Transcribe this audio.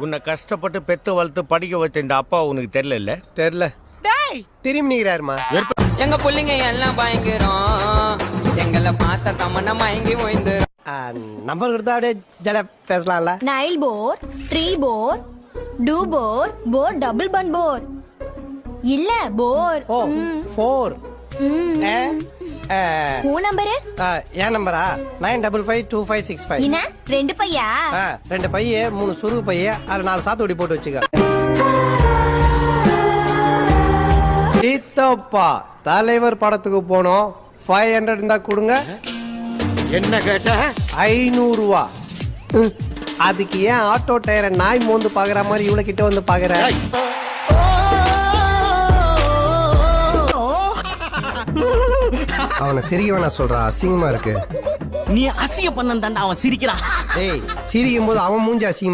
உன்னை கஷ்டப்பட்டு பெத்து வளர்த்து படிக்க வச்ச இந்த அப்பா உனக்கு தெரியல? தெரியல. டேய் திரும்பி நீக்கிறாருமா. எங்க புள்ளிங்க எல்லாம் பயங்கரம், எங்களை பார்த்த தமன மயங்கி ஓய்ந்து. நம்பர் கொடுத்தா அப்படியே ஜல பேசலாம்ல. நைல் போர், ட்ரீ போர், டூ போர், போர் டபுள் பன் போர். இல்ல போர். ஓ 4. உன் நம்பரு? என் நம்பரா 95525565. என்ன 2 பையா? 2 பைய 3 சுருக்கு பைய அதுல 4 சாத்துக்குடி போட்டு வச்சுக்க. சீத்தப்பா தலைவர் படத்துக்கு போனோம். 500 இருந்தா கொடுங்க. என்ன கேட்ட? 500 ரூபா. அதுக்கு ஏன் ஆட்டோ டயரை நாய் மோந்து பாக்குற மாதிரி இவ்வளவு கிட்ட வந்து பாக்குற? அவனை சிரிக்க வேணா சொல்றா, அசிங்கமா இருக்கு. நீ அசிங்க பண்ண அவன் சிரிக்கிறான். ஏய் சிரிக்கும் போது அவன் மூஞ்சி அசிங்கமா